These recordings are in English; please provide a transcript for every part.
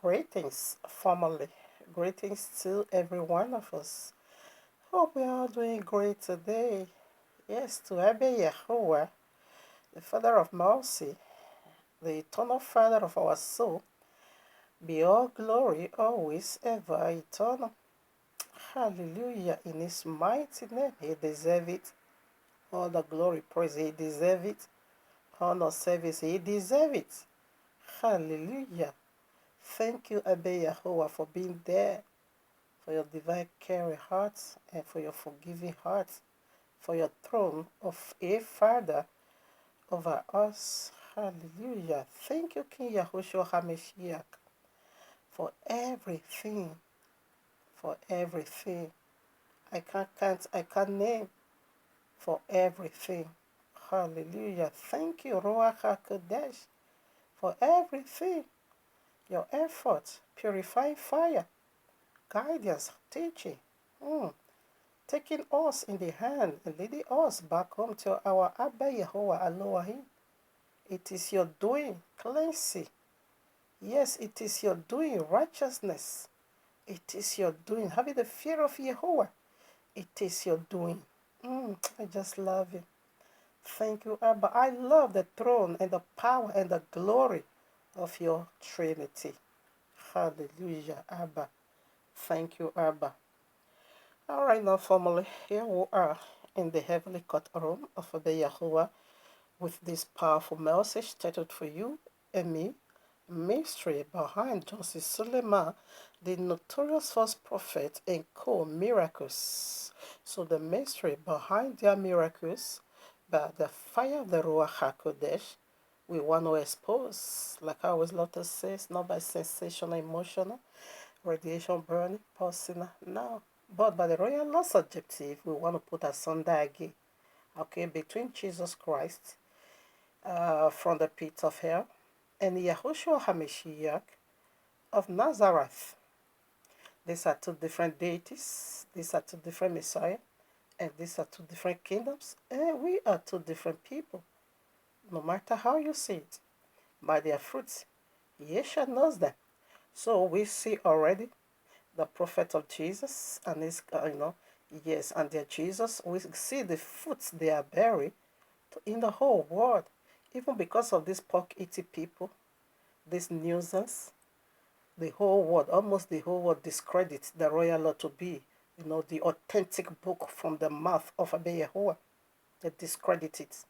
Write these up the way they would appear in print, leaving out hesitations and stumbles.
Greetings, family. Greetings to every one of us. Hope we are doing great today. Yes, to Abba Yahuwah, the Father of mercy, the eternal Father of our soul, be all glory always, ever, eternal. Hallelujah. In His mighty name, He deserves it. All the glory, praise, He deserves it. Honor, service, He deserves it. Hallelujah. Thank you, Abba Yahuwah, for being there, for your divine caring heart, and for your forgiving heart, for your throne of a Father over us. Hallelujah. Thank you, King Yahushua HaMashiach, for everything, for everything. I can't count, I can't name, for everything. Hallelujah. Thank you, Ruach HaKodesh, for everything. Your effort, purifying fire, guidance, teaching. Taking us in the hand and leading us back home to our Abba Yehovah Elohim. It is your doing, cleansing. Yes, it is your doing, righteousness. It is your doing, having the fear of Yehovah. It is your doing. I just love you. Thank you, Abba. I love the throne and the power and the glory of your Trinity. Hallelujah, Abba. Thank you, Abba. All right, now, family, here we are in the heavenly courtroom of the Yahuwah with this powerful message titled for you and me, Mystery Behind Joseph Suleiman, the notorious false prophet and co-miracles. So the mystery behind their miracles, by the fire of the Ruach HaKodesh, we want to expose, like I always love to say, it's not by sensational, emotional, radiation burning, personal, no. But by the royal law subjective, we want to put asunder again, okay, between Jesus Christ from the pit of hell and Yahushua HaMashiach of Nazareth. These are two different deities, these are two different Messiah, and these are two different kingdoms, and we are two different people. No matter how you see it, by their fruits, Yeshua knows them. So we see already the prophet of Jesus and his, yes, and their Jesus. We see the fruits they are bearing in the whole world, even because of these pork-eating people, this nuisance. The whole world, almost the whole world, discredits the royal law to be, the authentic book from the mouth of Abba Yehovah. They discredit it.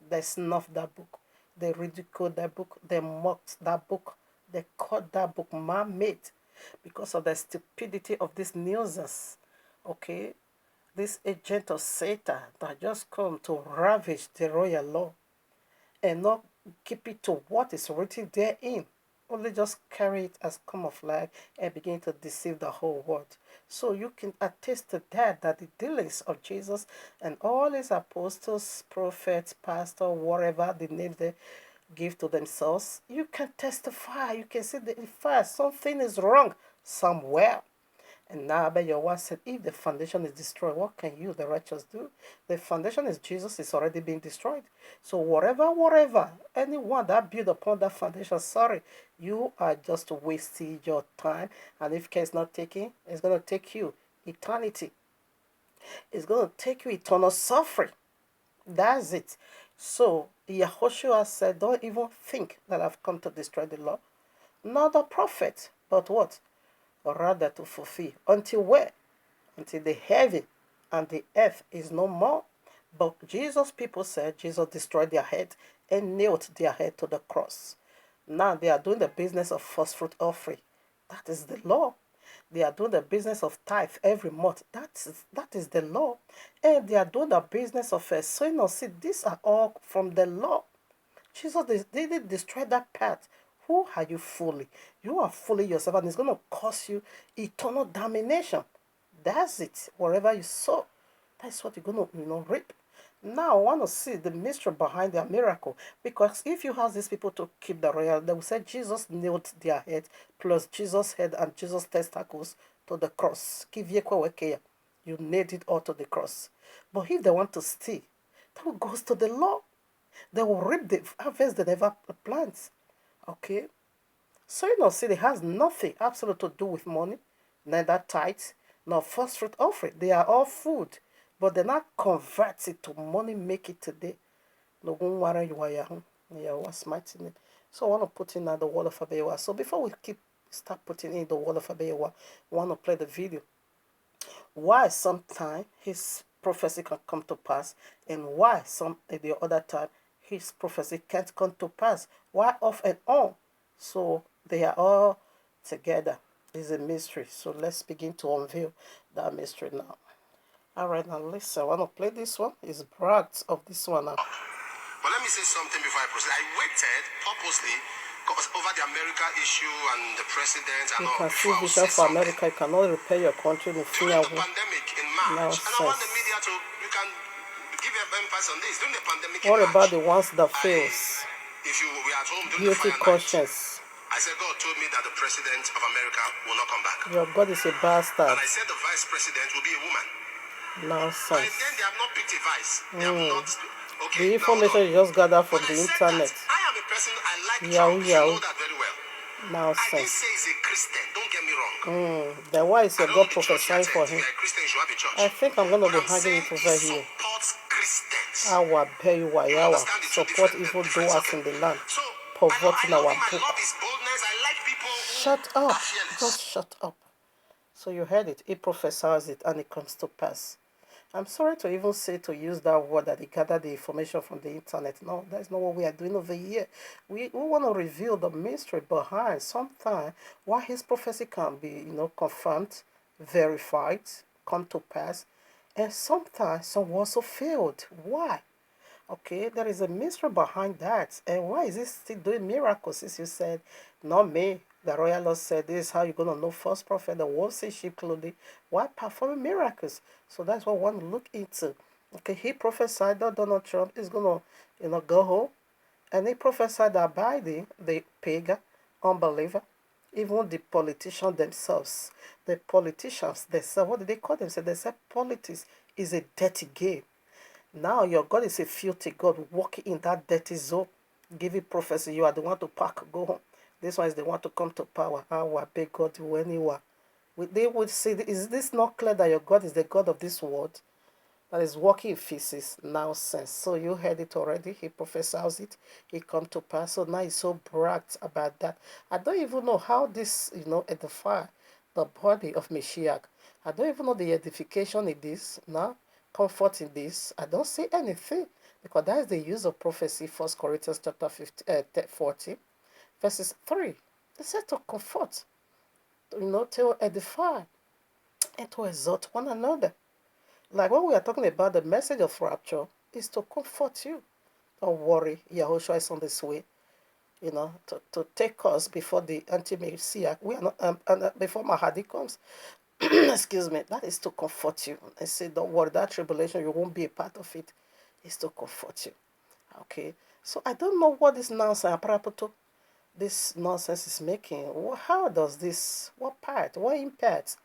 They snuff that book. They ridicule that book. They mocked that book. They called that book man-made because of the stupidity of this nuisance. Okay? This agent of Satan that just come to ravage the royal law and not keep it to what is written therein. Only just carry it as camouflage and begin to deceive the whole world. So you can attest to that the dealings of Jesus and all his apostles, prophets, pastors, whatever the name they give to themselves, you can testify. You can see that in fact something is wrong somewhere. And now Abba Yahweh said, if the foundation is destroyed, what can you, the righteous, do? The foundation is Jesus, is already being destroyed. So whatever, anyone that build upon that foundation, sorry, you are just wasting your time. And if care is not taken, it's going to take you eternity. It's going to take you eternal suffering. That's it. So Yahushua said, don't even think that I've come to destroy the law. Not the prophet, but what? Rather to fulfill. Until where? Until the heaven and the earth is no more. But Jesus, people said Jesus destroyed their head and nailed their head to the cross. Now they are doing the business of first fruit offering. That is the law. They are doing the business of tithe every month. That is the law. And they are doing the business of sowing of seed. These are all from the law. Jesus didn't destroy that part. Who are you fooling? You are fooling yourself, and it's going to cost you eternal damnation. That's it. Wherever you sow, that's what you're going to, reap. Now, I want to see the mystery behind their miracle. Because if you ask these people to keep the royal, they will say Jesus nailed their head, plus Jesus' head and Jesus' testicles to the cross. You nailed it all to the cross. But if they want to steal, that goes to the law. They will reap the harvest they never plant. Okay? So see, it has nothing absolute to do with money, neither tithes, nor first fruit offering. They are all food, but they're not converted to money. Make it today. No one worry you are what's mighty name. So I want to put in the wall of Abewa. So before we start putting in the wall of Abewa, I want to play the video. Why sometimes his prophecy can come to pass, and why the other time his prophecy can't come to pass. Why off and on? So they are all together. It's a mystery. So let's begin to unveil that mystery now. Alright, now listen, I want to play this one. It's bragged of this one now. But let me say something before I proceed. I waited purposely over the America issue and the president and all. You can see vision for America. You cannot repair your country in during the pandemic in March. And I want the media to, you can give emphasis on this. During the pandemic in March. What about the ones that fails? If you were at home during guilty the fire conscience. I said God told me that the president of America will not come back. Your God is a bastard. And I said the vice president will be a woman. Nonsense. But then they have not picked a vice. They have not. Okay, the information you just gather from the internet. I am a person, I like Trump. You know that very well. Nonsense. I didn't say he's a Christian, don't get me wrong. Then why is your God prophesying for him? Christian, you have a church. I think I'm going to be hanging it over here. I will pay you Wayawa. Support evil doers in the land. Perverting our book. Shut up. Just shut up. So you heard it. He prophesies it and it comes to pass. I'm sorry to even say to use that word that he gathered the information from the internet. No, that's not what we are doing over here. We want to reveal the mystery behind sometimes why his prophecy can be, confirmed, verified, come to pass. And sometimes some also failed. Why? Okay, there is a mystery behind that. And why is he still doing miracles? Since you said, not me. The royal law said, this is how you're going to know false prophet, the wolf in sheep clothing. Why performing miracles? So that's what we want to look into. Okay, he prophesied that Donald Trump is going to, go home. And he prophesied that Biden, the pagan, unbeliever, even the politicians themselves, what did they call themselves? They said politics is a dirty game. Now your God is a filthy God walking in that dirty zone. Give it prophecy. You are the one to pack, go home. This one is the one to come to power. I beg God to anywhere. They would say, is this not clear that your God is the God of this world? That is walking in feces, nonsense. So you heard it already. He prophesies it. It come to pass. So now he's so bragged about that. I don't even know how this, edify the body of Mashiach. I don't even know the edification in this. Now, comfort in this. I don't say anything. Because that is the use of prophecy. 1 Corinthians chapter 40. Verses 3, they said to comfort, to edify, and to exhort one another. Like when we are talking about the message of rapture, is to comfort you. Don't worry, Yahushua is on this way, to take us before the anti-Messiah. We are not, before Mahdi comes, excuse me, that is to comfort you. And say, don't worry, that tribulation, you won't be a part of it. It's to comfort you. Okay, so I don't know what this nonsense, this nonsense is making. How does this, what impact?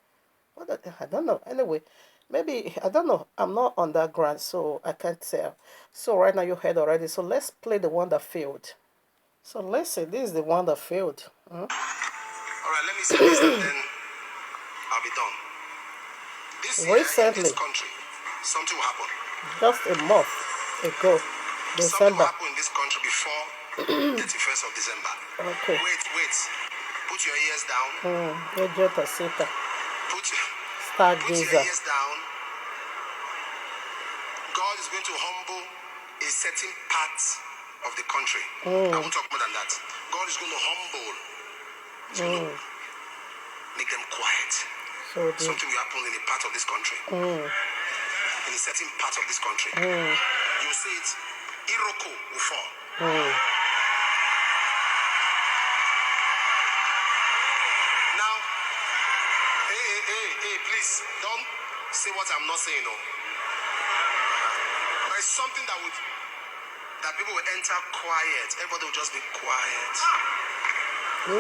I don't know. Anyway, maybe, I don't know. I'm not on that ground, so I can't tell. So right now you heard already. So let's play the one that failed. So let's say this is the one that failed. All right, let me say this and then I'll be done. This year recently, in this country, something will happen. Just a month ago, December. Something will happen in this country before 31st of December. Okay. Wait. Put your ears down. Put your ears down. God is going to humble a certain part of the country. I won't talk more than that. God is going to humble. Make them quiet. Something will happen in a part of this country. In a certain part of this country. You will see it. Iroko will fall. Please don't say what I'm not saying. No, there is something that people will enter quiet. Everybody will just be quiet.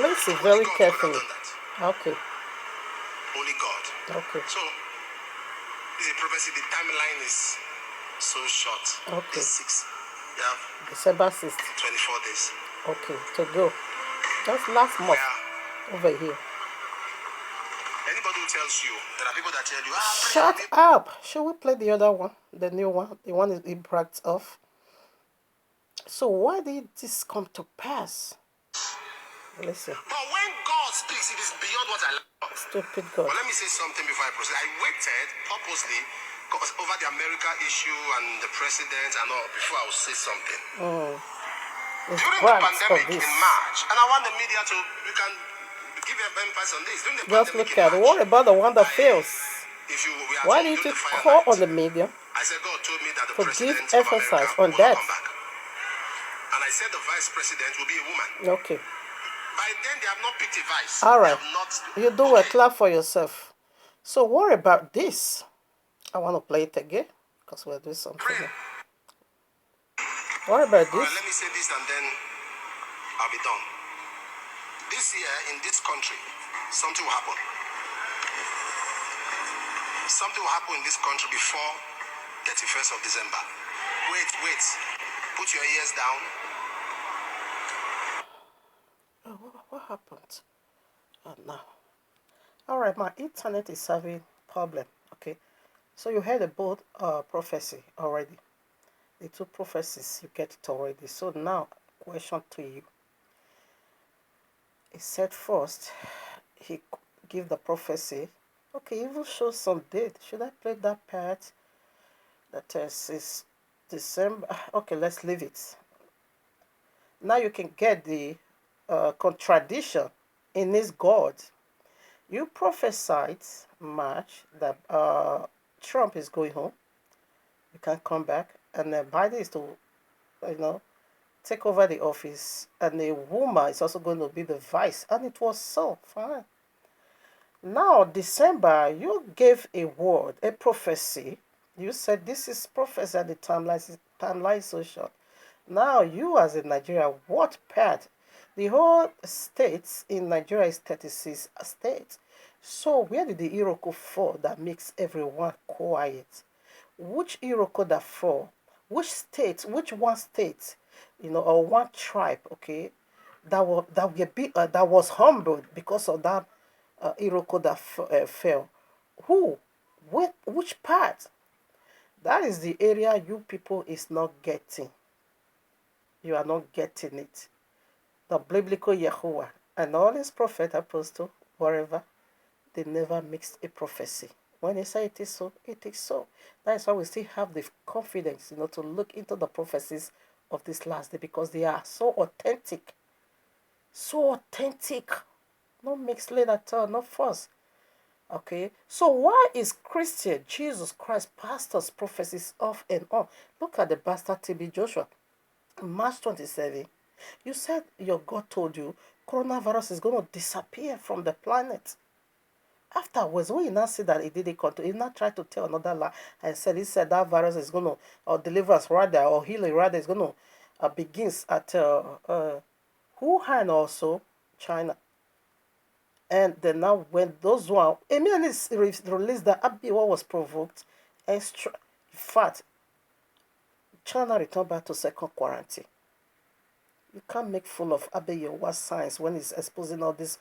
Listen very carefully. Okay. Only God. Okay. So this is a prophecy. The timeline is so short. Okay. Day 6. Yeah. December 6th. 24 days. Okay. To go. That's last month. over here. Anybody who tells you, there are people that tell you, shut up. Should we play the other one, the new one, the one he bragged off? So why did this come to pass? Listen. But when God speaks, it is beyond what I like. Stupid God. But let me say something before I proceed. I waited purposely over the America issue and the president and all before I would say something. During the pandemic in March, and I want the media to, you can give emphasis on this. During the just pandemic look at in March, what about the one that fails? Why did you call on the media? I said God told me that the to give president of emphasis America on will that. come back. And I said the vice president will be a woman. Okay. By then they have not picked a vice. All right. You do okay. A clap for yourself. So what about this? I want to play it again because we're doing something. What about this? All right, let me say this and then I'll be done. This year in this country, something will happen. Something will happen in this country before 31st of December. Wait. Put your ears down. Oh, what happened? Oh, no. All right, my internet is having problem. Okay, so you heard about prophecy already. The two prophecies, you get it already. So now, question to you. He said first, he give the prophecy. Okay, even show some date. Should I play that part? That is December. Okay, let's leave it. Now you can get the contradiction in his God. You prophesied March that Trump is going home. You can come back, and Biden is to, take over the office, and a woman is also going to be the vice, and it was so fine. Now, December, you gave a word, a prophecy. You said this is prophecy, and the timeline is so short. Now, you as in Nigeria, what part? The whole states in Nigeria is 36 states. So where did the Iroko fall that makes everyone quiet? Which Iroko that fall? Which state? Which one state? Or one tribe? Okay, that was humbled because of that Iroko that fell. Who? Which part? That is the area you people is not getting. You are not getting it. The biblical Yahuwah and all his prophet, apostle, whatever, they never mixed a prophecy. When they say it is so, it is so. That is why we still have the confidence, to look into the prophecies of this last day, because they are so authentic. So authentic. No mixed later at all, no false. Okay, so why is Christian Jesus Christ pastors prophecies off and on? Look at the bastard TB Joshua. March 27, you said your God told you coronavirus is going to disappear from the planet. Afterwards, when you now see that it didn't come to, he now tried to tell another lie and he said that virus is going to, or deliverance rather, or healing rather, is going to begins at Wuhan also, China. And then now when those one, immediately released that what was provoked, extra fat, China returned back to second quarantine. You can't make full of Abeyewa science when he's exposing all this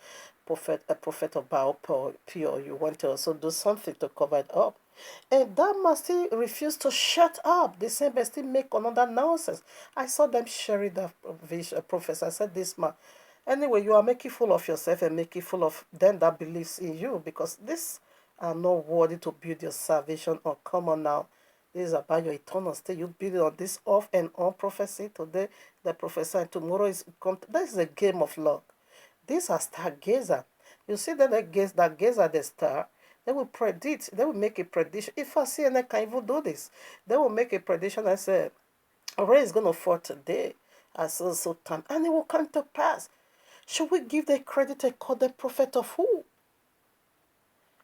a prophet of Baal pure. You want to also do something to cover it up. And that must still refuse to shut up. The same but still make another nonsense. I saw them sharing that professor. I said, this man. Anyway, you are making fool of yourself and making fool of them that believes in you, because this are not worthy to build your salvation on. Come on now. This is about your eternal state. You build it on this off and on prophecy. Today, the professor, and tomorrow is come. That is a game of luck. These are stargazer. You see that that gaze at the star, they will predict, they will make a prediction. If I see and I can even do this, they will make a prediction and say, rain is going to fall today at so time, and it will come to pass. Should we give the credit and call the prophet of who?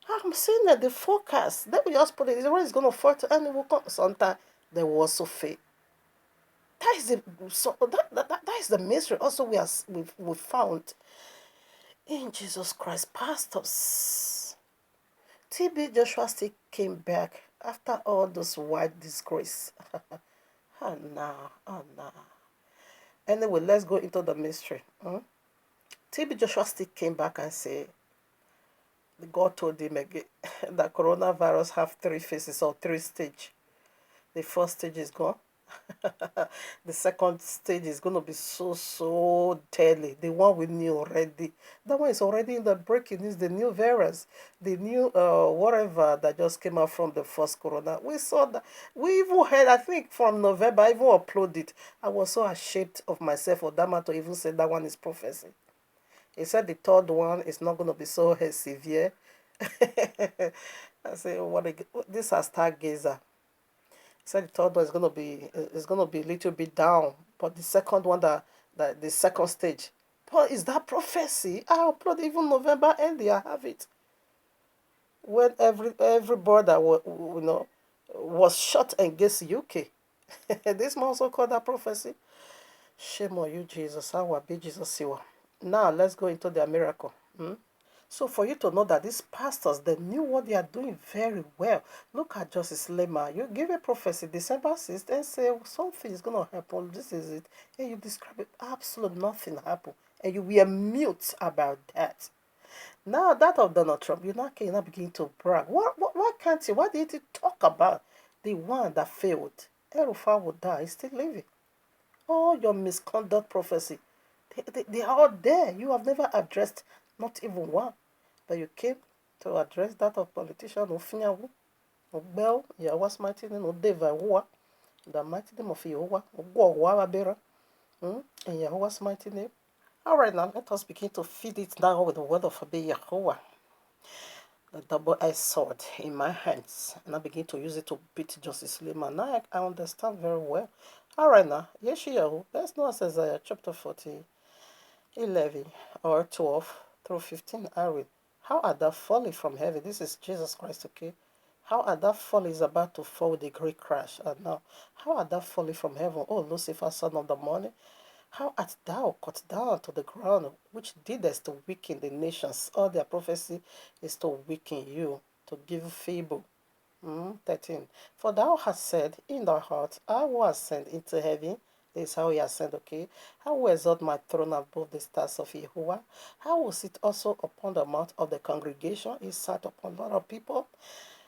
I'm saying that the forecast, they will just put it, the rain is going to fall and it will come. Sometimes they will also fail. That is that is the mystery. Also, we found in Jesus Christ pastors. TB Joshua still came back after all those white disgrace. Oh no. Anyway, let's go into the mystery. TB Joshua still came back and said, God told him again that coronavirus have 3 phases or 3 stages. The first stage is gone. The second stage is going to be so deadly. The one we knew already. That one is already in the breaking news. The new virus, the new whatever that just came out from the first corona. We saw that. We even heard, I think from November, I even uploaded it. I was so ashamed of myself for that man to even say that one is prophecy. He said the third one is not going to be so severe. I say, this has stargazer. He said the third one is gonna be a little bit down, but the second one that the second stage. But is that prophecy? I upload even November end. I have it. When every border was shut against UK. This man also called that prophecy. Shame on you, Jesus. How will be Jesus you are. Now let's go into their miracle. So for you to know that these pastors, they knew what they are doing very well. Look at Justice Lema. You give a prophecy December 6th and say something is going to happen. This is it. And you describe it. Absolutely nothing happened. And you were mute about that. Now that of Donald Trump, you now begin to brag. Why can't you? Why did you talk about the one that failed? El-Rufai will die. He's still living. All your misconduct prophecy, they are all there. You have never addressed not even one. But you came to address that of politician Ofinyawu, Obel, Yawas mighty name, Odeva Wa, the mighty name of Yehovah, Ogwa Wabera, in Yahuwah's mighty name. All right, now let us begin to feed it now with the word of Yahuwah, the double-edged sword in my hands, and I begin to use it to beat Justice Lema. Now I understand very well. All right, now, Yeshayahu, let's know Isaiah chapter 40, 11 or 12 through 15. I read. How are thou falling from heaven? This is Jesus Christ, okay? How are thou falling is about to fall with a great crash. And now, how are thou falling from heaven, O Lucifer, son of the morning? How art thou cut down to the ground, which didst to weaken the nations? All their prophecy is to weaken you, to give fable. 13. For thou hast said in thy heart, I will ascend into heaven. This is how he ascend, okay? I will exalt my throne above the stars of Yehovah. I will sit also upon the mount of the congregation. He sat upon a lot of people.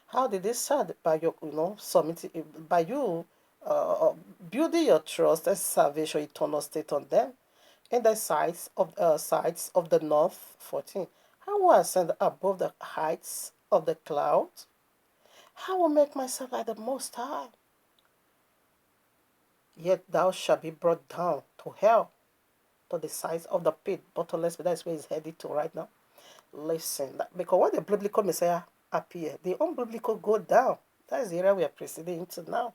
How did they sat? By your, submitting, by you building your trust and salvation, eternal state on them. In the sides of the north, 14. I will ascend above the heights of the clouds. I will make myself like the Most High. Yet thou shalt be brought down to hell, to the sides of the pit, bottomless pit. That's where he's headed to right now. Listen, because when the biblical Messiah appear, the unbiblical go down. That's the area we are proceeding into now.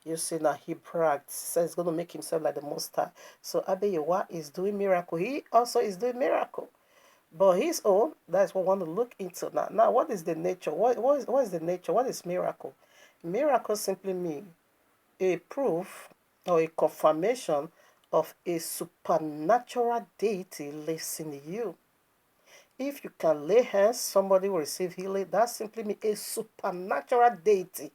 You see now he bragged, says he's going to make himself like the Most High. So Abiyawa is doing miracle. He also is doing miracle. But his own, that's what we want to look into now. Now, what is the nature? What is the nature? What is miracle? Miracle simply means a proof or a confirmation of a supernatural deity lives in you. If you can lay hands, somebody will receive healing. That simply means a supernatural deity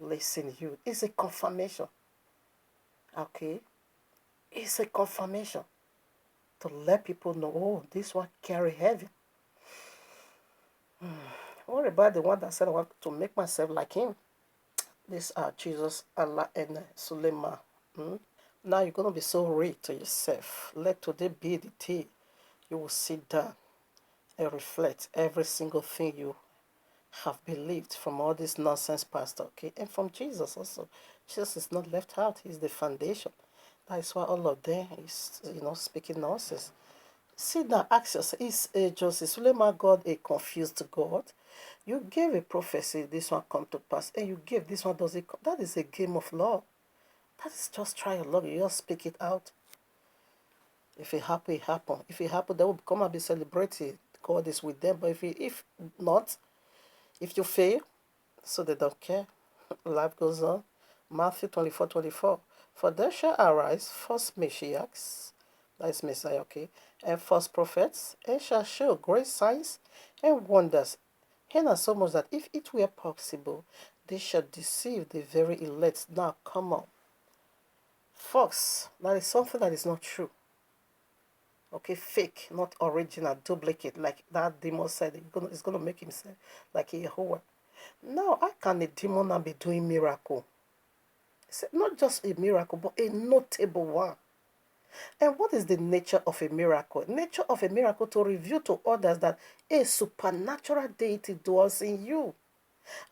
lives in you. It's a confirmation. Okay? It's a confirmation to let people know, oh, this one carry heaven. What about the one that said I want to make myself like him? These are Jesus, Allah, and Suleiman. Now you're going to be so rich to yourself. Let today be the day you will sit down and reflect every single thing you have believed from all this nonsense pastor, okay? And from Jesus also. Jesus is not left out. He's the foundation. That is why all of them is, speaking nonsense. Sit down, ask yourself, is Joseph Suleiman God a confused God? You gave a prophecy, this one come to pass, and you gave this one does it come. That is a game of law. That is just try your luck. You just speak it out. If it happen, it happen. If it happen, they will come and be celebrated. God is with them. But if not, if you fail, so they don't care. Life goes on. Matthew 24:24. For there shall arise false Messiahs, that is Messiah, okay, and false prophets, and shall show great signs and wonders, and so much that if it were possible, they shall deceive the very elect. Now, come on. False, that is something that is not true. Okay, fake, not original, duplicate, like that demon said. It's gonna make himself like a Yahweh. Now, how can a demon now be doing miracle? It's not just a miracle, but a notable one. And what is the nature of a miracle? Nature of a miracle to reveal to others that a supernatural deity dwells in you.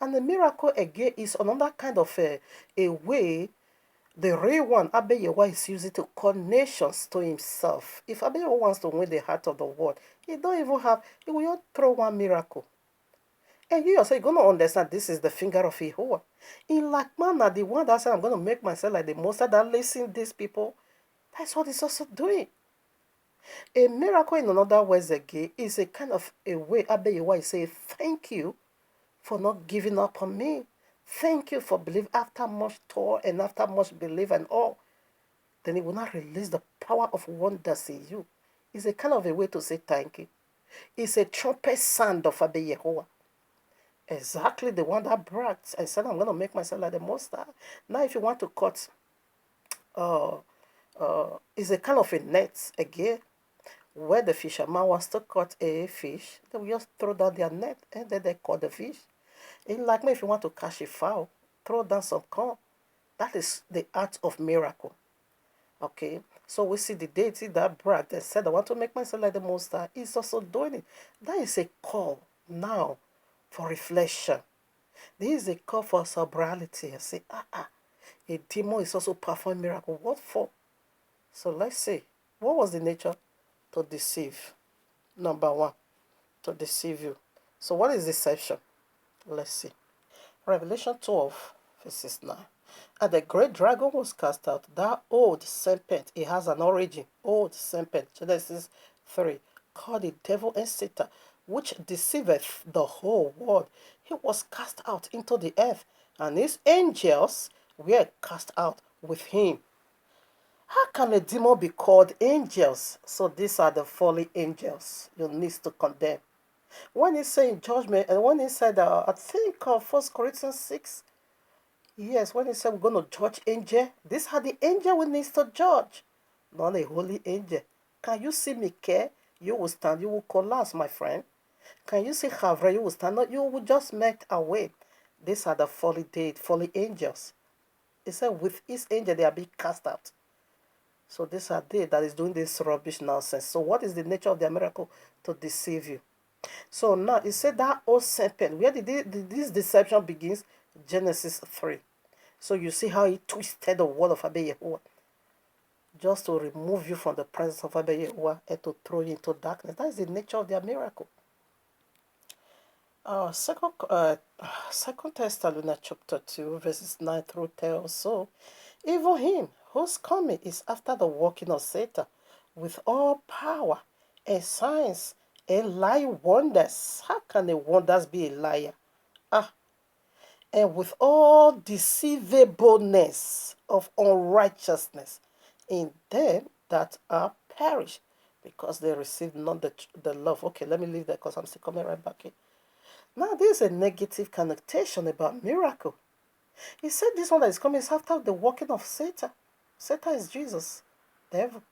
And the miracle again is another kind of a way the real one, Abeyewa, is using to call nations to himself. If Abeyewa wants to win the heart of the world, he don't even have, he will just throw one miracle. And you yourself, you're going to understand this is the finger of Jehovah. In like manner, the one that said, I'm going to make myself like the monster that listen these people, that's what he's also doing. A miracle, in another words again, is a kind of a way Abeyewa is saying, thank you for not giving up on me. Thank you for believing after much toil and after much belief and all. Then he will not release the power of wonders in you. It's a kind of a way to say thank you. It's a trumpet sound of Abeyehoa. Exactly the one that bragged and said, I'm going to make myself like the Most High. Now, if you want to cut, it's a kind of a net again, where the fisherman wants to cut a fish, they will just throw down their net and then they caught the fish. In like me, if you want to catch a fowl, throw down some corn. That is the art of miracle. Okay, so we see the deity that bragged and said, I want to make myself like the Most High. He's also doing it. That is a call now for reflection. This is a call for sobriety. I say, a demon is also performing miracle. What for? So let's see. What was the nature? To deceive. Number one, to deceive you. So what is deception? Let's see. Revelation 12, verses 9. And the great dragon was cast out, that old serpent. It has an origin. Old serpent. Genesis 3. Called the devil and Satan, which deceiveth the whole world. He was cast out into the earth, and his angels were cast out with him. How can a demon be called angels? So these are the fallen angels you need to condemn. When he's saying judgment, and when he said, I think of 1 Corinthians 6, yes, when he said we're going to judge angel, these are the angel we need to judge, not a holy angel. Can you see Michael? You will stand, you will collapse, my friend. Can you see Havre? You will stand, no, you will just melt away. These are the fallen angels. He said with his angel they are being cast out. So these are they that is doing this rubbish nonsense. So what is the nature of their miracle? To deceive you. So now it said that old serpent, where did this deception begins? Genesis 3. So you see how he twisted the word of Abeyehoa just to remove you from the presence of Abeyehoa and to throw you into darkness. That is the nature of their miracle. Second Thessalonians chapter 2, verses 9 through 10 or so. Even him whose coming is after the working of Satan with all power and signs and lying wonders. How can the wonders be a liar? And with all deceivableness of unrighteousness in them that are perished, because they receive not the love. Okay, let me leave that because I'm still coming right back in. Now, there's a negative connotation about miracle. He said this one that is coming is after the working of Satan. Satan is Jesus, devil.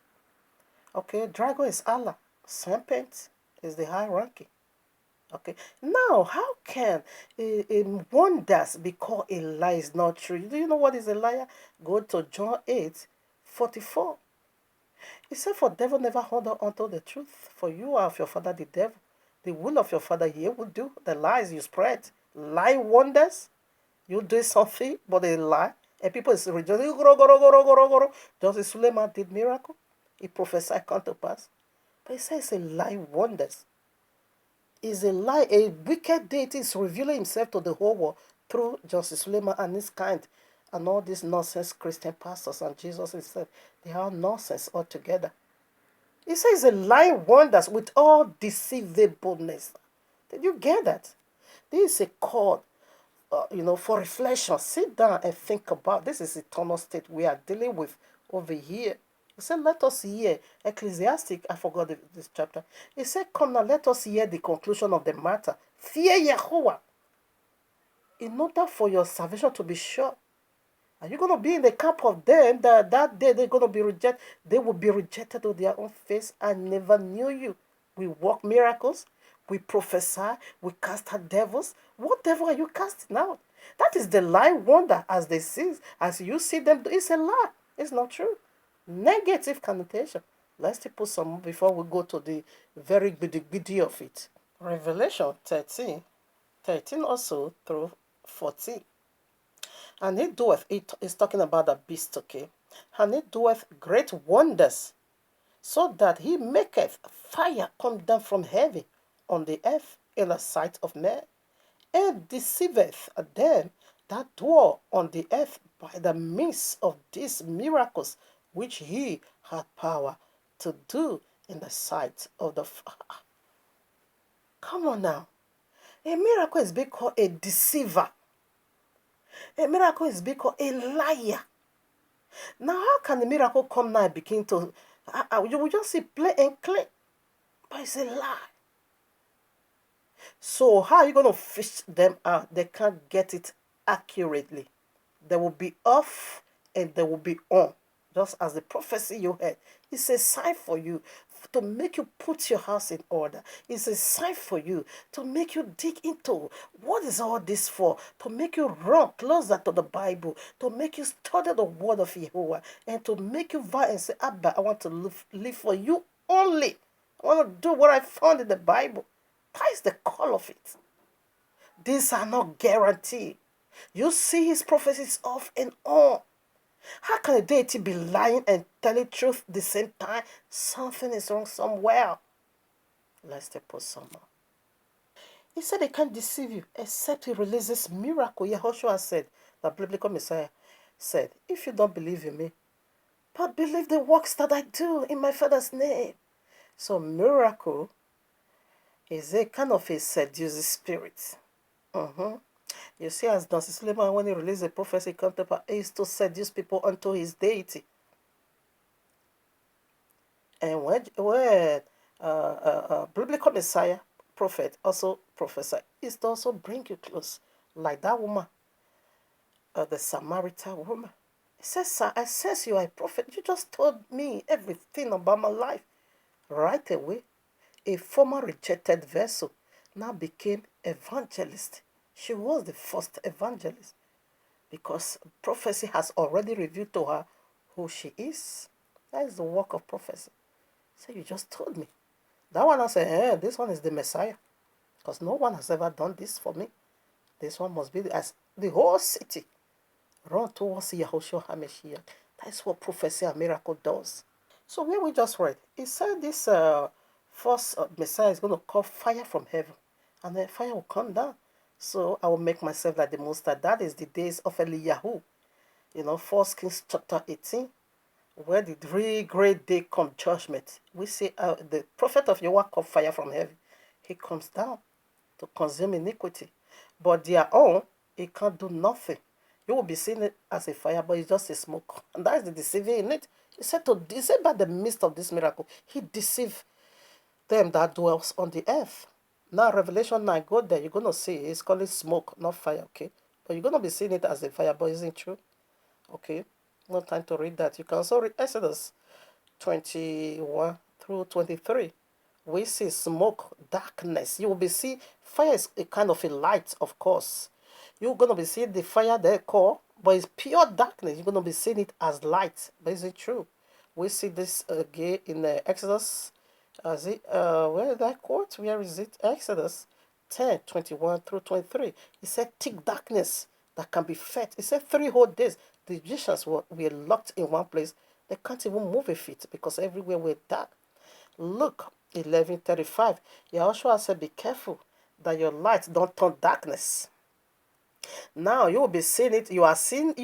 Okay, dragon is Allah. Serpent is the high ranking. Okay, now how can a wonders be called a lie is not true? Do you know what is a liar? Go to John 8:44. He said, for devil never hold on to the truth, for you are of your father the devil. The will of your father here will do. The lies you spread, lie wonders. You do something, but they lie. And people is rejoicing. Justice Suleiman did miracle. He prophesied come to pass. But he says a lie wonders. Is a lie. A wicked deity is revealing himself to the whole world through Justice Suleiman and his kind. And all these nonsense Christian pastors and Jesus himself. They are nonsense altogether. He says a lie wonders with all deceivableness. Did you get that? This is a call, for reflection. Sit down and think about this. Is eternal state we are dealing with over here. He said, let us hear. Ecclesiastic, I forgot this chapter. He said, come now, let us hear the conclusion of the matter. Fear Yahweh. In order for your salvation to be sure. Are you going to be in the camp of them that day they're going to be rejected? They will be rejected with their own face. I never knew you. We work miracles. We prophesy. We cast out devils. What devil are you casting out? That is the lie wonder as they see, as you see them. It's a lie. It's not true. Negative connotation. Let's put some more before we go to the very giddy of it. Revelation 13 also through 14. And he doeth, it is talking about the beast, okay? And he doeth great wonders, so that he maketh fire come down from heaven on the earth in the sight of men, and deceiveth them that dwell on the earth by the means of these miracles which he had power to do in the sight of the Father. Come on now. A miracle is being called a deceiver. A miracle is being called a liar. Now, how can the miracle come now and begin to... you will just see play and claim, but it's a lie. So how are you going to fish them out? They can't get it accurately. They will be off and they will be on. Just as the prophecy you heard. It's a sign for you to make you put your house in order. It's a sign for you to make you dig into what is all this for, to make you run closer to the Bible, to make you study the word of Jehovah, and to make you vow and say, Abba, I want to live for you only. I want to do what I found in the Bible. That is the call of it. These are not guaranteed. You see his prophecies off and on. How can a deity be lying and telling truth at the same time? Something is wrong somewhere. Let's put some more. He said they can't deceive you except he releases miracle. Yahushua said, the biblical Messiah said, if you don't believe in me, but believe the works that I do in my Father's name. So miracle is a kind of a seducing spirit. You see, as Don Suleiman, when he released the prophecy, he used to seduce people unto his deity. And when biblical Messiah, prophet, also prophesy, is to also bring you close. Like that woman, the Samaritan woman. He says, sir, I sense you are a prophet. You just told me everything about my life. Right away, a former rejected vessel now became evangelist. She was the first evangelist because prophecy has already revealed to her who she is. That is the work of prophecy. So you just told me. That one I said, this one is the Messiah because no one has ever done this for me. This one must be as the whole city run towards Yahushua HaMashiach. That is what prophecy and miracle does. So where we just read, it said this first Messiah is going to call fire from heaven, and then fire will come down. So I will make myself like the Most High. That is the days of Eliyahu. 1 Kings chapter 18, where the three great day come judgment. We see the prophet of Yahweh called fire from heaven. He comes down to consume iniquity. But their own, he can't do nothing. You will be seeing it as a fire, but it's just a smoke. And that is the deceiving in it. He said by the midst of this miracle, he deceived them that dwells on the earth. Now, Revelation 9, go there, you're going to see it's called smoke, not fire, okay? But you're going to be seeing it as a fire, but isn't true? Okay? No time to read that. You can also read Exodus 21 through 23. We see smoke, darkness. You will be seeing fire is a kind of a light, of course. You're going to be seeing the fire there called, but it's pure darkness. You're going to be seeing it as light, but is it true? We see this again in Exodus. Where is that quote? Where is it? Exodus 10, 21 through 23. It said thick darkness that can be felt. It said 3 whole days. The Egyptians were locked in one place. They can't even move a feet because everywhere were dark. Luke 11:35. Yahushua said, be careful that your light don't turn darkness. Now you will be seeing it. You are seeing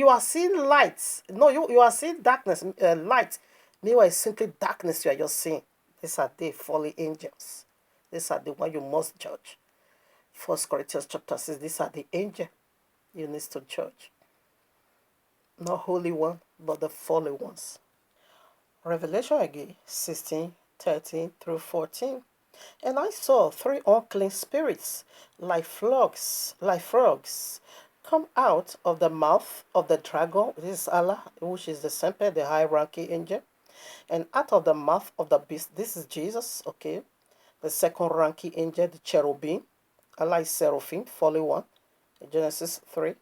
lights. No, you are seeing darkness, light. Meanwhile, it's simply darkness you are just seeing. These are the fallen angels. These are the one you must judge. 1 Corinthians chapter 6, these are the angels you need to judge. Not holy one, but the fallen ones. Revelation again, 16, 13 through 14. And I saw 3 unclean spirits, like frogs, come out of the mouth of the dragon, this is Allah, which is the serpent, the high-ranking angel, and out of the mouth of the beast, this is Jesus, okay, the second-ranking angel, the cherubim. Allah is seraphim, fallen one, Genesis 3,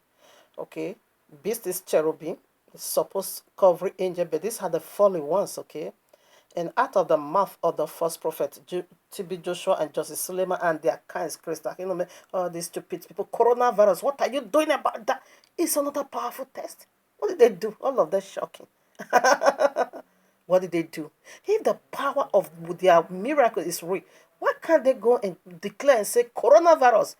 okay. Beast is cherubim, supposed covering angel, but these are the fallen ones, okay. And out of the mouth of the first prophet, TB Joshua and Joseph Suleiman and their kinds, Christ, you know, all these stupid people, coronavirus, what are you doing about that? It's another powerful test. What did they do? All of that shocking. What did they do? If the power of their miracle is real, why can't they go and declare and say, coronavirus,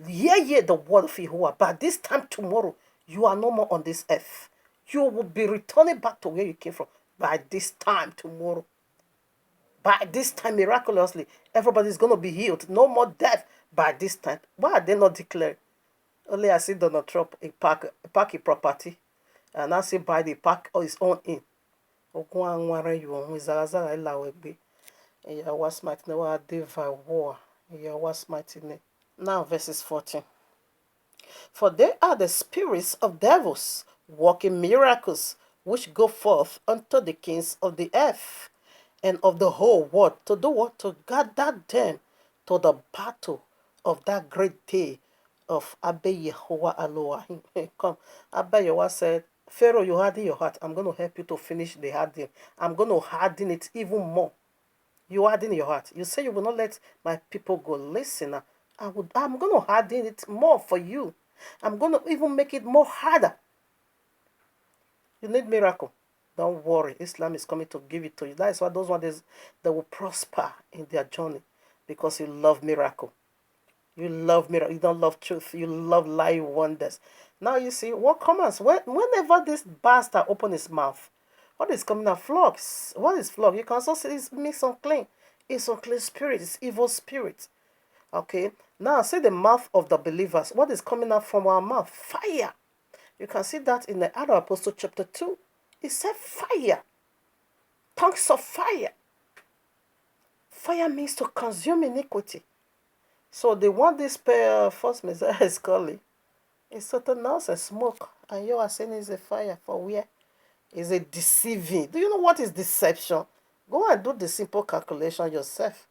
hear the word of Jehovah, but this time tomorrow, you are no more on this earth. You will be returning back to where you came from by this time tomorrow. By this time, miraculously, everybody's going to be healed. No more death by this time. Why are they not declaring? Only I see Donald Trump park a property, and I see buy the park on his own in. Now verses 14. For they are the spirits of devils, working miracles, which go forth unto the kings of the earth and of the whole world, to do what? To gather them to the battle of that great day of Abba Yehovah Elohim. Come, Abba Yehovah said, Pharaoh, you harden your heart. I'm going to help you to finish the hardening. I'm going to harden it even more. You harden your heart. You say you will not let my people go. Listen, I'm going to harden it more for you. I'm going to even make it more harder. You need miracle. Don't worry. Islam is coming to give it to you. That is why those ones that will prosper in their journey, because you love miracle. You love miracle. You don't love truth. You love live wonders. Now you see what comes. Whenever this bastard opens his mouth, what is coming out? Flogs. What is flog? You can also see it's mixed unclean. It's unclean spirit. It's evil spirit. Okay. Now see the mouth of the believers. What is coming out from our mouth? Fire. You can see that in the Acts of Apostles chapter 2. It said fire. Tongues of fire. Fire means to consume iniquity. So the one this false Messiah is calling is certain nonsense, smoke. And you are saying it's a fire for where? It's a deceiving. Do you know what is deception? Go and do the simple calculation yourself.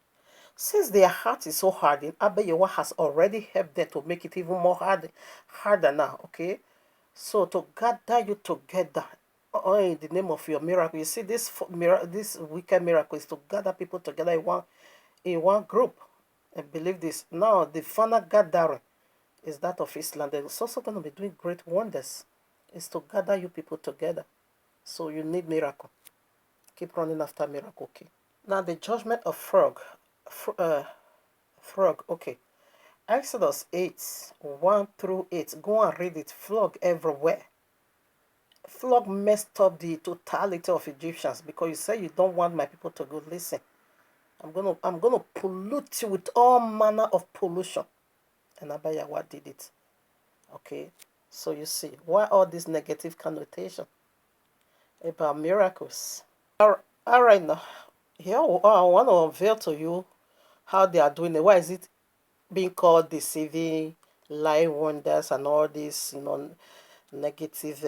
Since their heart is so hardened, Abba Yehovah has already helped them to make it even more harder now, okay? So to gather you together in the name of your miracle. You see, this wicked miracle is to gather people together in one group. And believe this. Now, the final gathering is that of Islam. They're also going to be doing great wonders. It's to gather you people together. So you need miracle. Keep running after miracle, okay? Now, the judgment of frog, okay. Exodus 8, 1 through 8. Go and read it. Frog everywhere. Frog messed up the totality of Egyptians because you say you don't want my people to go. Listen, I'm gonna pollute you with all manner of pollution. And Abba Yehovah did it. Okay, so you see why all this negative connotation about miracles. All right, now here I want to unveil to you how they are doing it. Why is it being called deceiving, lie wonders, and all this, negative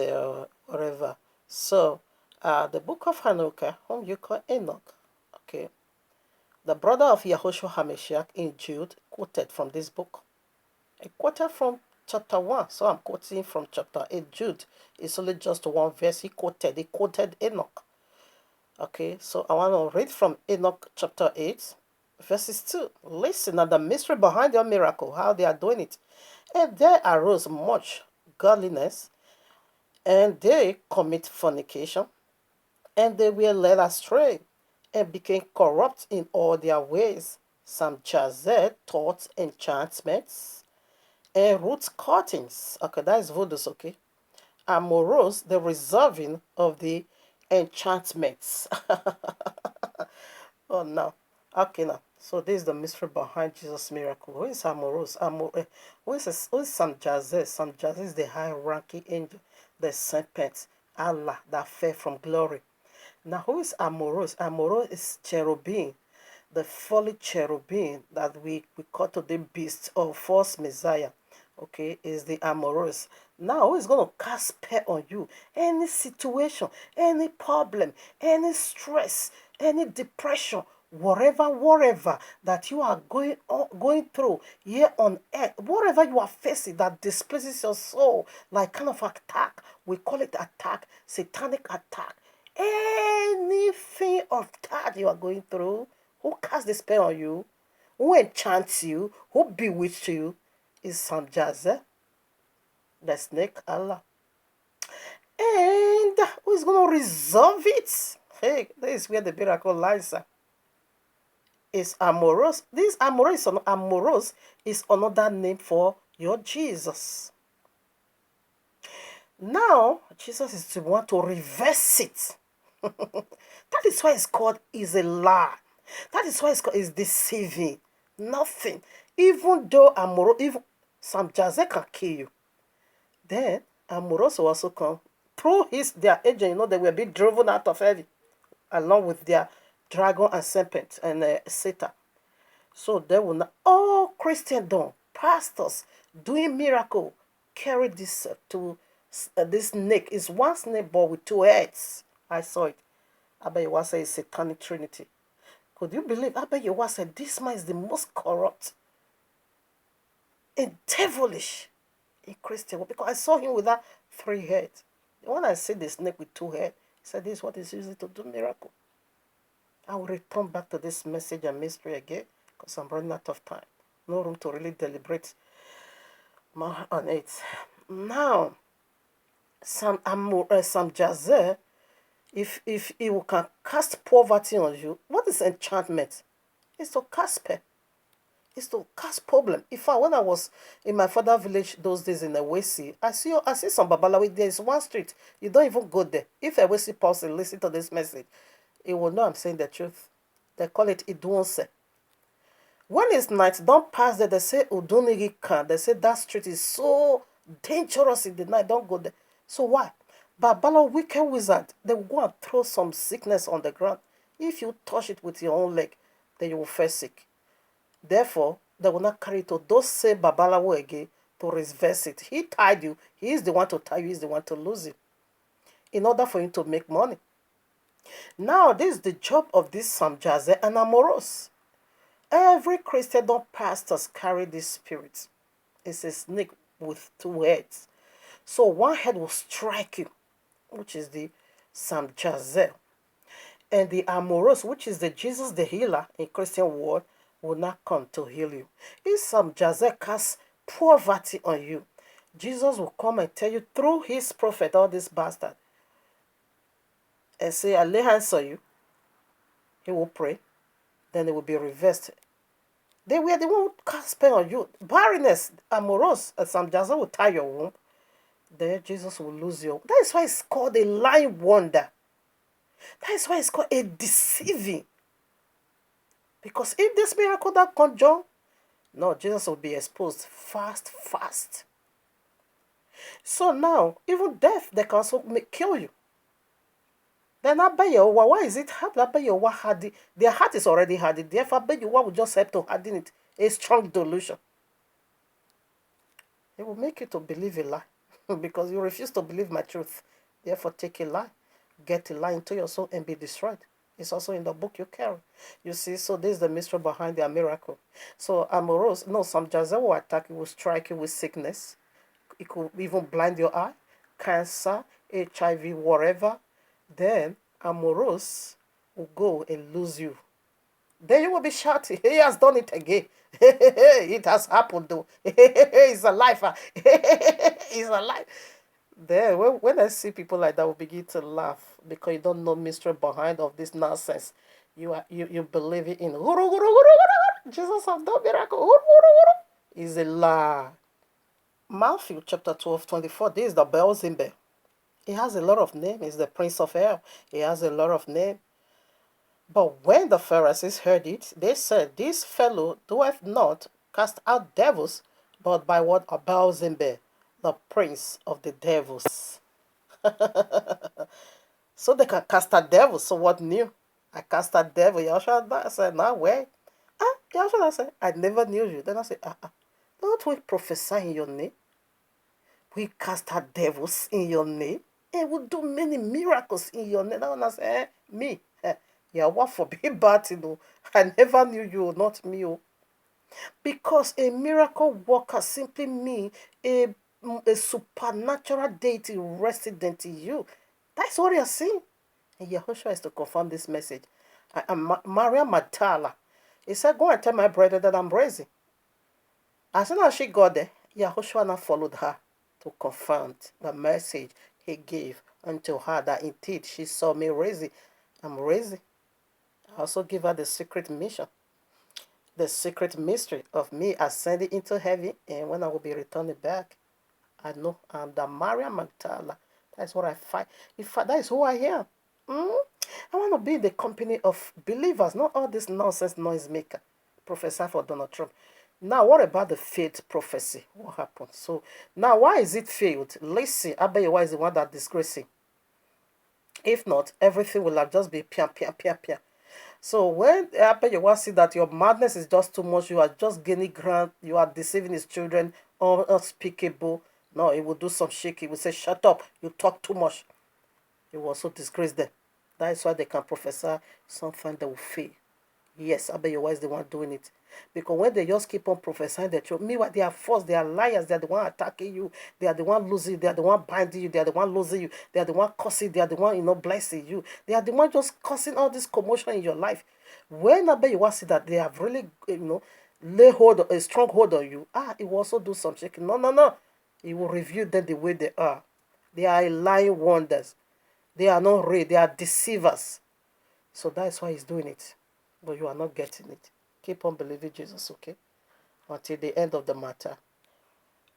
whatever. So, the book of Hanukkah, whom you call Enoch, okay, the brother of Yahushua HaMashiach in Jude quoted from this book. I quoted from chapter 1, so I'm quoting from chapter 8. Jude is only just one verse. He quoted Enoch. Okay, so I want to read from Enoch chapter 8, verses 2. Listen at the mystery behind your miracle, how they are doing it. And there arose much godliness, and they commit fornication, and they were led astray, and became corrupt in all their ways. Some Jazet taught enchantments and root cuttings. Okay, that is voodoos, okay. Amorous, the reserving of the enchantments. Oh, no. Okay, now. So this is the mystery behind Jesus' miracle. Who is Amorous? Who is Sam Jazet? Sam Jazet is the high-ranking angel, the serpent, Allah, that fell from glory. Now, who is Amorous? Amorous is cherubim, the fallen cherubim that we call today beast or false Messiah, okay, is the amorous. Now, who is going to cast spell on you? Any situation, any problem, any stress, any depression, whatever that you are going through here on earth, whatever you are facing that displaces your soul, like kind of attack, we call it attack, satanic attack. Anything of that you are going through, who casts the spell on you, who enchants you, who bewitches you, is Samjaze, the snake Allah. And who is going to resolve it? Hey, this is where the miracle lies. Is amorous. This amorous is another name for your Jesus. Now, Jesus is the one to reverse it. That is why it's called is a lie. That is why it's called is deceiving. Nothing. Even though amorous, even Samjaze can kill you. Then amorous will also come through their agent. They will be driven out of heaven along with their dragon and serpent and Satan. So they will not, all Christendom, pastors doing miracle, carry this to this snake. It's one snake but with two heads. I saw it. I bet you was a satanic trinity. Could you believe? I bet you was said this man is the most corrupt and devilish in Christian world, because I saw him with that 3 heads. When I see the snake with 2 heads, he said this is what is used to do miracle. I will return back to this message and mystery again because I'm running out of time. No room to really deliberate more on it. Now, some Jazer, if he can cast poverty on you, what is enchantment? It's to cast spell. It's to cast problem. In fact, when I was in my father village those days in Ewesi, I see some Babalawi. There is one street. You don't even go there. If Ewesi person listen to this message, he will know I'm saying the truth. They call it Idunse. When it's night, don't pass there. They say Udunigi can. They say that street is so dangerous in the night. Don't go there. So why? Babalawo wicked wizard, they will go and throw some sickness on the ground. If you touch it with your own leg, then you will fall sick. Therefore, they will not carry it to those say Babalawo again to reverse it. He tied you. He is the one to tie you. He is the one to lose you. In order for him to make money. Now, this is the job of this Samjaze and Amoros. Every Christian pastors carry this spirit. It's a snake with 2 heads. So one head will strike you, which is the Samjaze. And the Amoros, which is the Jesus the healer in Christian world, will not come to heal you. If Samjaze casts poverty on you, Jesus will come and tell you through his prophet, all this bastard, and say, I lay hands on you. He will pray. Then it will be reversed. They were the one who cast spell on you. Barrenness, Amoros, Samjaze will tie your womb. Then Jesus will lose you. That is why it's called a lying wonder. That is why it's called a deceiving. Because if this miracle that conjure, no, Jesus will be exposed fast. So now, even death, they can also kill you. Then Abayewa, why is it hard? Abayewa hardy. Their heart is already hardy. Therefore, Abayewa will just help to harden it. A strong delusion. It will make you to believe a lie. Because you refuse to believe my truth. Therefore, take a lie. Get a lie into your soul and be destroyed. It's also in the book you carry. You see, so this is the mystery behind their miracle. So Amoros, no, some Jazer will attack you, will strike you with sickness. It could even blind your eye, cancer, HIV, whatever. Then Amoros will go and lose you. Then you will be shouting, he has done it again. It has happened though. He's alive. He's alive. Then when I see people like that, will begin to laugh because you don't know mystery behind of this nonsense. You believe it in Jesus has done miracle. Is a lie. Matthew chapter 12:24. This is the Beelzebub. He has a lot of names. He's the prince of hell. He has a lot of names. But when the Pharisees heard it, they said, this fellow doeth not cast out devils, but by what? A Beelzebub, the prince of the devils. So they can cast out devils. So what new? I cast out devil. Yahshua said, no way. Yahshua said, I never knew you. Then I said, Don't we prophesy in your name? We cast out devils in your name. And we do many miracles in your name. That one say, me. Yeah, what for being bad, I never knew you, not me. Because a miracle worker simply means a supernatural deity resident in you. That's what you're saying. And Yahushua is to confirm this message. Maria Magdala, he said, go and tell my brother that I'm raising. As soon as she got there, Yahushua now followed her to confirm the message he gave unto her that indeed she saw me raising. I'm raising. I also give her the secret mission, the secret mystery of me ascending into heaven, and when I will be returning back, I know I'm the Maria Magdala. That's what I fight. That is who I am. I want to be in the company of believers, not all this nonsense noisemaker. Professor for Donald Trump. Now, what about the failed prophecy? What happened? So, now why is it failed? Listen, Abayewa is the one that disgracing. If not, everything will have just be pia, pia, pia, pia. So when Abayewa see that your madness is just too much, you are just gaining ground, you are deceiving his children, unspeakable. No, he will do some shaking. He will say, shut up, you talk too much. He will also disgrace them. That is why they can prophesy something that will fail. Yes, Abayewa is the one doing it. Because when they just keep on prophesying the truth, meanwhile, they are false, they are liars, they are the one attacking you, they are the one losing, they are the one binding you, they are the one losing you, they are the one cursing, they are the one, blessing you. They are the one just causing all this commotion in your life. When Abayewa see that they have really, lay hold, a strong hold on you, it will also do some shaking. No, no, no. He will review them the way they are. They are lying wonders. They are not real. They are deceivers. So that's why he's doing it. But you are not getting it. Keep on believing Jesus, okay? Until the end of the matter.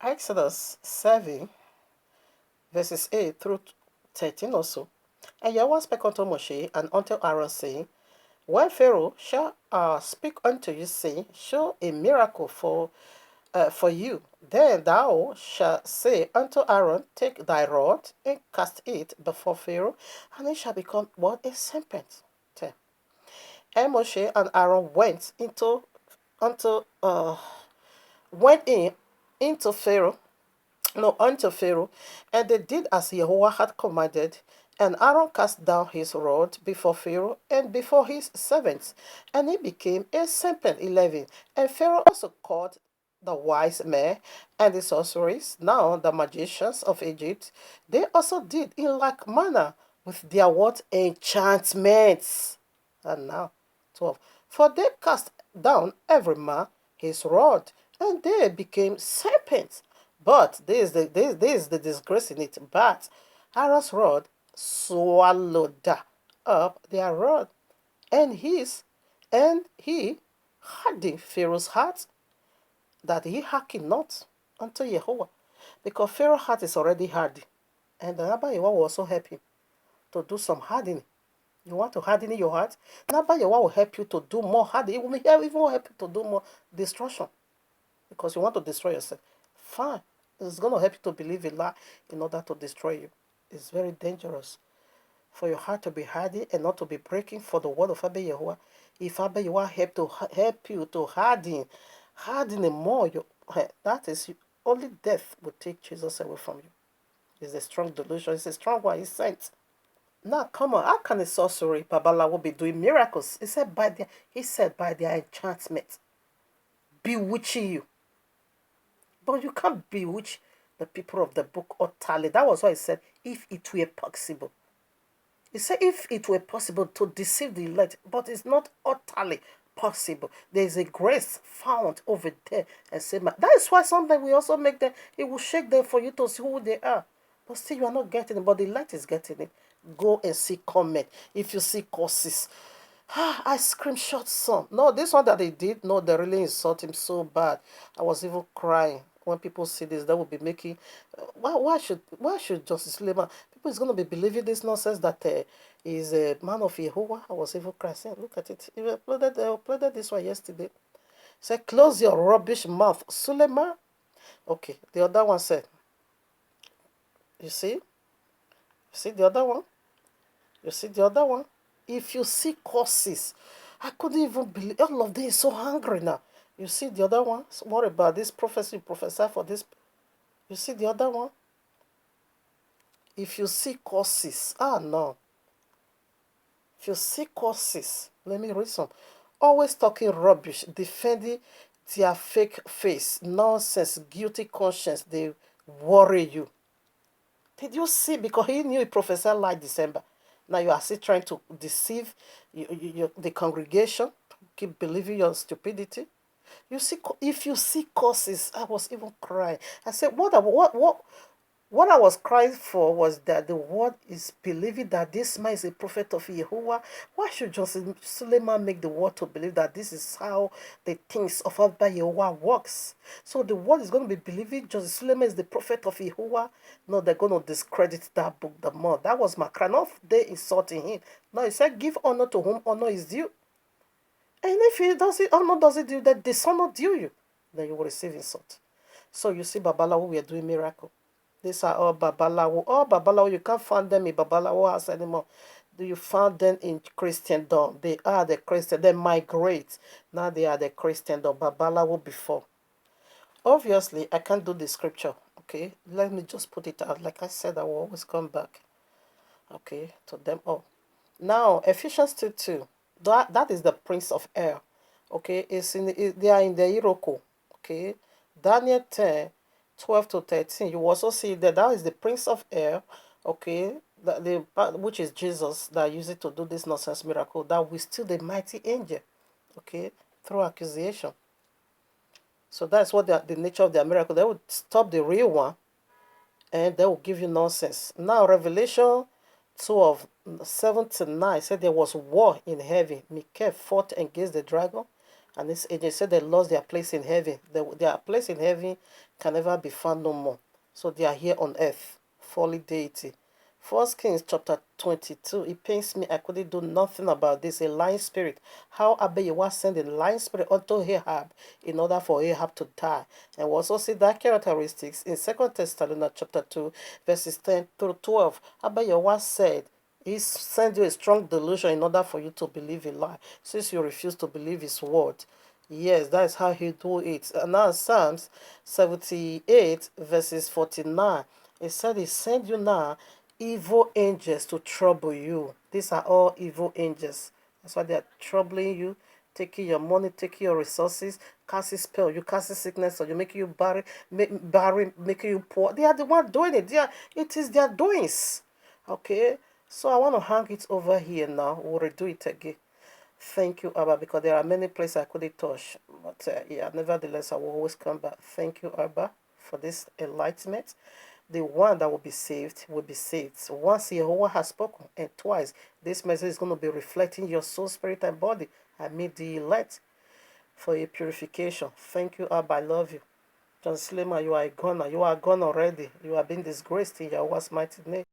Exodus 7, verses 8 through 13 also. And Yahweh spake unto Moshe and unto Aaron, saying, when Pharaoh shall speak unto you, saying, show a miracle for you, then thou shalt say unto Aaron, take thy rod and cast it before Pharaoh, and it shall become what? A serpent. 10. And Moshe and Aaron went in into Pharaoh, unto Pharaoh, and they did as Yahweh had commanded. And Aaron cast down his rod before Pharaoh and before his servants, and it became a serpent. 11. And Pharaoh also called the wise men and the sorcerers, now the magicians of Egypt. They also did in like manner with their what? Enchantments. And now, 12. For they cast down every man his rod, and they became serpents. But this is the disgrace in it. But Aaron's rod swallowed up their rod, and he hardened Pharaoh's heart, that he hearkened not unto Jehovah, because Pharaoh's heart is already hardened, and the Nabayewa will also help him to do some hardening. You want to harden your heart? Nabayewa will help you to do more hardening. It will even help you to do more destruction, because you want to destroy yourself. Fine. It's going to help you to believe a lie in order to destroy you. It's very dangerous for your heart to be hardened and not to be breaking for the word of Abayewa. If Abayewa help you to harden more, that is only death will take Jesus away from you. It's a strong delusion. It's a strong one. He's sent. Now, come on. How can a sorcery, Babalawo, be doing miracles? He said by their enchantment, bewitching you. But you can't bewitch the people of the book utterly. That was why he said, if it were possible. He said, if it were possible to deceive the elect, but it's not utterly possible. There is a grace found over there. And say, that is why sometimes we also make them, it will shake them for you to see who they are. But still, you are not getting it, but the elect is getting it. Go and see comment. If you see courses, I screenshot some. No, this one that they did, no, they really insult him so bad. I was even crying. When people see this, they will be making, why should Justice Lema, people is going to be believing this nonsense that he's a man of Jehovah. I was even crying. Look at it. They uploaded this one yesterday. Say, close your rubbish mouth, Suleiman. Okay, the other one said, you see the other one? You see the other one? If you see curses, I couldn't even believe, all of them is so hungry now. You see the other ones? What about this prophecy you prophesy for this? You see the other one? If you see curses, no. If you see curses, let me read some. Always talking rubbish, defending their fake face, nonsense, guilty conscience, they worry you. Did you see? Because he knew he prophesied like December. Now you are still trying to deceive the congregation, keep believing your stupidity. You see, if you see curses, I was even crying. I said, what I was crying for was that the world is believing that this man is a prophet of Yehovah. Why should Joseph Suleiman make the world to believe that this is how the things of Abba Yehovah works? So the world is going to be believing Joseph Suleiman is the prophet of Yehovah. No, they're going to discredit that book the more. That was my cry. Not they insulting him. No, he said, give honor to whom honor is due. And if he does it, honor doesn't do that, dishonor due you, then you will receive insult. So you see, Babalawo, we are doing miracle. These are all Babalawo. All Babalawo, you can't find them in Babalawo house anymore. Do you find them in Christendom? They are the Christian. They migrate. Now they are the Christendom. Babalawo before. Obviously, I can't do the scripture. Okay, let me just put it out. Like I said, I will always come back. Okay, to them all. Now, Ephesians 2:2. That is the prince of air. Okay, they are in the Iroko. Okay, Daniel 10:12-13. You also see that is the prince of air. Okay, which is Jesus that used it to do this nonsense miracle. That we still the mighty angel. Okay, through accusation. So that's what the nature of their miracle. They would stop the real one, and they will give you nonsense. Now, Revelation 12:7-9 said there was war in heaven. Michael fought against the dragon, and this angel said they lost their place in heaven. Their place in heaven can never be found no more. So they are here on earth, fallen deity. 1 Kings chapter 22. It pains me, I couldn't do nothing about this. A lying spirit. How Abiyawa sent a lying spirit unto Ahab in order for Ahab to die. And we also see that characteristics in 2 Thessalonians chapter 2, verses 10-12. Abiyawa said, he sent you a strong delusion in order for you to believe a lie, since you refuse to believe his word. Yes, that is how he do it. And now Psalms 78, verses 49. It said he sent you now evil angels to trouble you. These are all evil angels. That's why they are troubling you, taking your money, taking your resources, casting spell, you casting sickness, or you making you barren, making you poor. They are the one doing it. It is their doings. Okay, so I want to hang it over here now. We'll redo it again. Thank you, Abba, because there are many places I couldn't touch. But yeah, nevertheless, I will always come back. Thank you, Abba, for this enlightenment. The one that will be saved will be saved. So once Jehovah has spoken, and twice, this message is going to be reflecting your soul, spirit, and body. I made the elect for your purification. Thank you, Abba. I love you. John Suleiman, you are a goner. You are gone already. You have been disgraced in Yahweh's mighty name.